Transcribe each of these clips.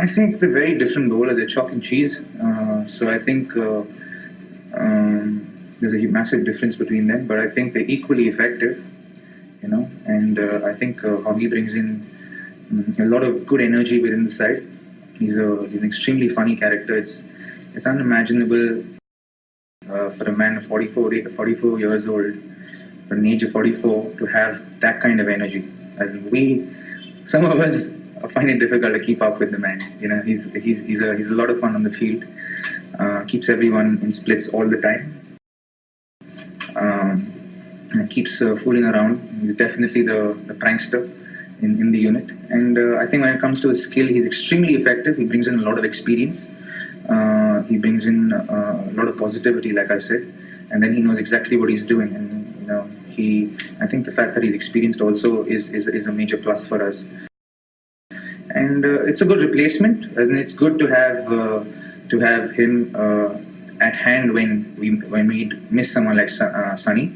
I think they're very different bowlers. They're chalk and cheese. So I think there's a massive difference between them. But I think they're equally effective, And I think Hoggy brings in a lot of good energy within the side. He's an extremely funny character. It's unimaginable for a man of 44 years old, for an age of 44, to have that kind of energy. As in some of us find it difficult to keep up with the man. He's a lot of fun on the field. Keeps everyone in splits all the time. And keeps fooling around. He's definitely the prankster in the unit. And I think when it comes to his skill, he's extremely effective. He brings in a lot of experience. He brings in a lot of positivity, like I said, and then he knows exactly what he's doing. And I think the fact that he's experienced also is a major plus for us. And it's a good replacement, and it's good to have him at hand when we miss someone like Sunny.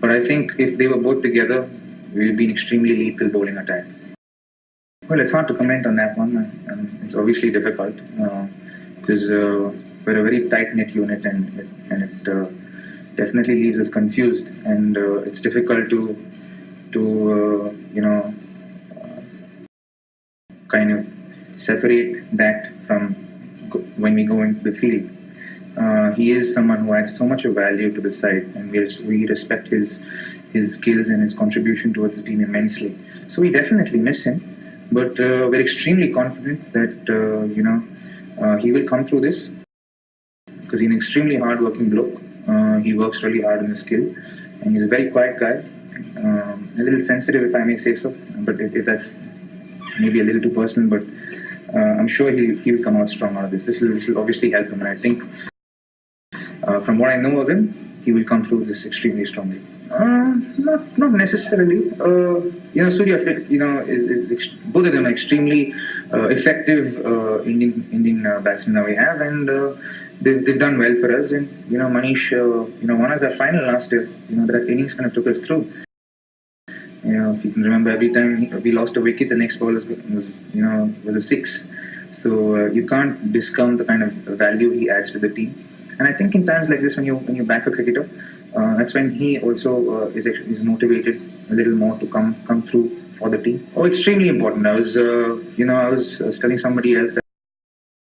But I think if they were both together, we would be an extremely lethal bowling attack. Well, it's hard to comment on that one. It's obviously difficult because we're a very tight-knit unit, and it definitely leaves us confused, and it's difficult to kind of separate that from when we go into the field. He is someone who adds so much of value to the side, and we respect his skills and his contribution towards the team immensely. So we definitely miss him, but we're extremely confident that he will come through this, because he's an extremely hard-working bloke. He works really hard on his skill, and he's a very quiet guy, a little sensitive, if I may say so. But if that's maybe a little too personal, but I'm sure he'll come out strong out of this. This will obviously help him, and I think from what I know of him, he will come through this extremely strongly. Not necessarily. Surya, both of them are extremely effective Indian batsmen that we have, and they've done well for us. And Manish, won us our final last year. That innings kind of took us through. If you can remember, every time we lost a wicket, the next ball was a six. So you can't discount the kind of value he adds to the team. And I think in times like this, when you back a cricketer, that's when he also is motivated a little more to come through for the team. Extremely important. I was telling somebody else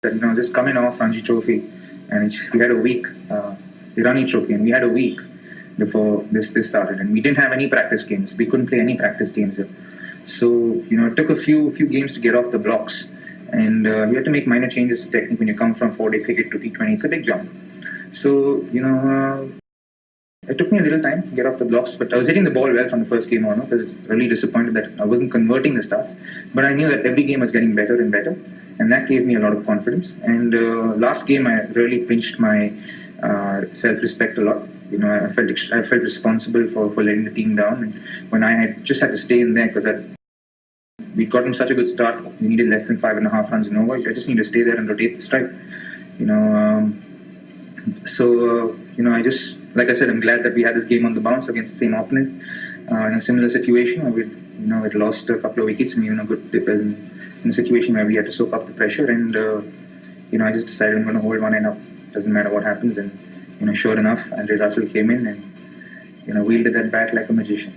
that just coming off Ranji Trophy, and we had a week, the Rani Trophy, and we had a week before this started, and we didn't have any practice games. We couldn't play any practice games. So it took a few games to get off the blocks, and you have to make minor changes to technique when you come from 4-day cricket to T20. It's a big jump. So it took me a little time to get off the blocks, but I was hitting the ball well from the first game onwards. I was really disappointed that I wasn't converting the starts, but I knew that every game was getting better and better, and that gave me a lot of confidence. And last game, I really pinched my self-respect a lot. I felt responsible for letting the team down, and when I just had to stay in there because we'd gotten such a good start. We needed less than 5.5 runs in over. I just need to stay there and rotate the strike. I just, like I said, I'm glad that we had this game on the bounce against the same opponent in a similar situation. We'd lost a couple of wickets, and even a good dip in a situation where we had to soak up the pressure. And I just decided I'm going to hold one end up. Doesn't matter what happens. And sure enough, Andre Russell came in and wielded that bat like a magician.